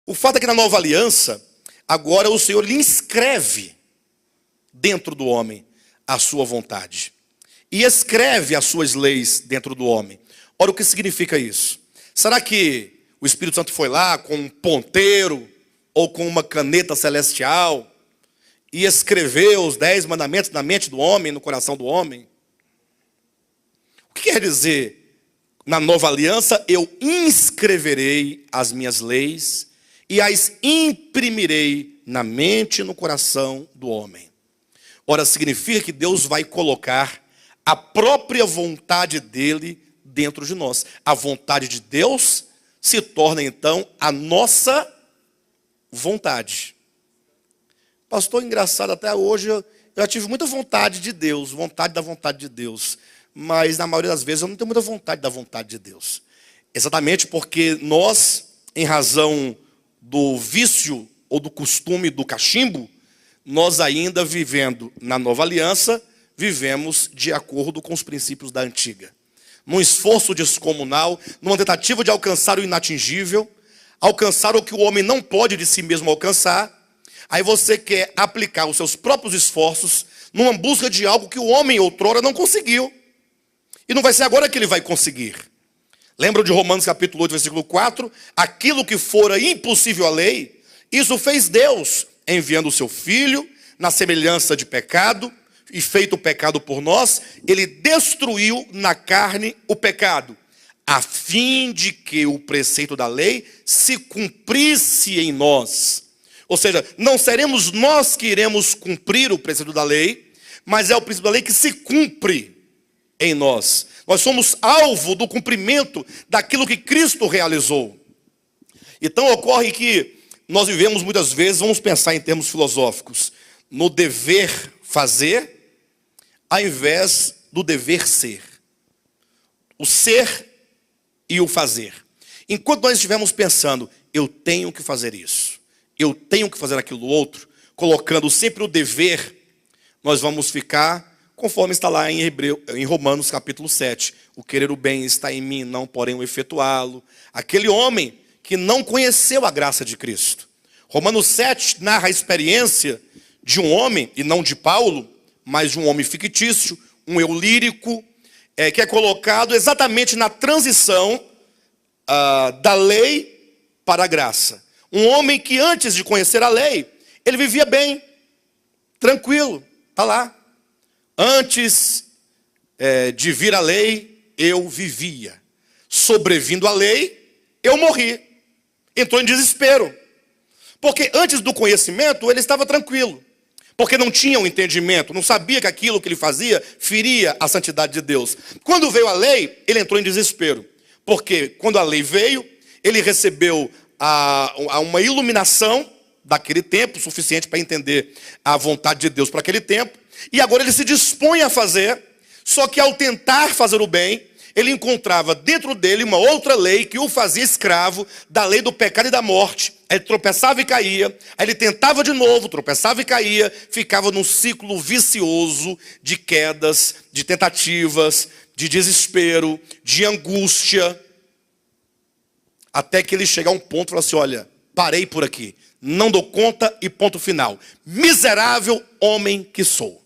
O fato é que na nova aliança, agora o Senhor lhe inscreve dentro do homem a sua vontade. E escreve as suas leis dentro do homem. Ora, o que significa isso? Será que o Espírito Santo foi lá com um ponteiro ou com uma caneta celestial e escreveu os 10 mandamentos na mente do homem, no coração do homem? O que quer dizer, na nova aliança, eu inscreverei as minhas leis e as imprimirei na mente e no coração do homem? Ora, significa que Deus vai colocar a própria vontade dele dentro de nós. A vontade de Deus se torna então a nossa vontade. Pastor, engraçado, até hoje eu já tive muita vontade de Deus, vontade de Deus. Mas na maioria das vezes eu não tenho muita vontade da vontade de Deus. Exatamente porque nós, em razão do vício ou do costume do cachimbo, nós ainda vivendo na nova aliança, vivemos de acordo com os princípios da antiga. Num esforço descomunal, numa tentativa de alcançar o inatingível, alcançar o que o homem não pode de si mesmo alcançar, aí você quer aplicar os seus próprios esforços numa busca de algo que o homem outrora não conseguiu. E não vai ser agora que ele vai conseguir. Lembra de Romanos capítulo 8, versículo 4? Aquilo que fora impossível à lei, isso fez Deus, enviando o seu Filho, na semelhança de pecado, e feito o pecado por nós, ele destruiu na carne o pecado, a fim de que o preceito da lei se cumprisse em nós. Ou seja, não seremos nós que iremos cumprir o preceito da lei, mas é o preceito da lei que se cumpre em nós. Nós somos alvo do cumprimento daquilo que Cristo realizou. Então ocorre que nós vivemos muitas vezes, vamos pensar em termos filosóficos, no dever fazer, ao invés do dever ser. O ser e o fazer. Enquanto nós estivermos pensando, eu tenho que fazer isso, eu tenho que fazer aquilo outro, colocando sempre o dever, nós vamos ficar conforme está lá em Romanos capítulo 7. O querer o bem está em mim, não porém o efetuá-lo. Aquele homem que não conheceu a graça de Cristo. Romanos 7 narra a experiência de um homem, e não de Paulo, mas de um homem fictício, um eu lírico, que é colocado exatamente na transição da lei para a graça. Um homem que antes de conhecer a lei, ele vivia bem, tranquilo, está lá. Antes de vir a lei, eu vivia. Sobrevindo a lei, eu morri. Entrou em desespero. Porque antes do conhecimento, ele estava tranquilo. Porque não tinha um entendimento, não sabia que aquilo que ele fazia feria a santidade de Deus. Quando veio a lei, ele entrou em desespero. Porque quando a lei veio, ele recebeu uma iluminação daquele tempo, suficiente para entender a vontade de Deus para aquele tempo. E agora ele se dispõe a fazer, só que ao tentar fazer o bem, ele encontrava dentro dele uma outra lei que o fazia escravo da lei do pecado e da morte. Aí ele tropeçava e caía, aí ele tentava de novo, tropeçava e caía, ficava num ciclo vicioso de quedas, de tentativas, de desespero, de angústia, até que ele chega a um ponto e fala assim, olha, parei por aqui, não dou conta e ponto final. Miserável homem que sou.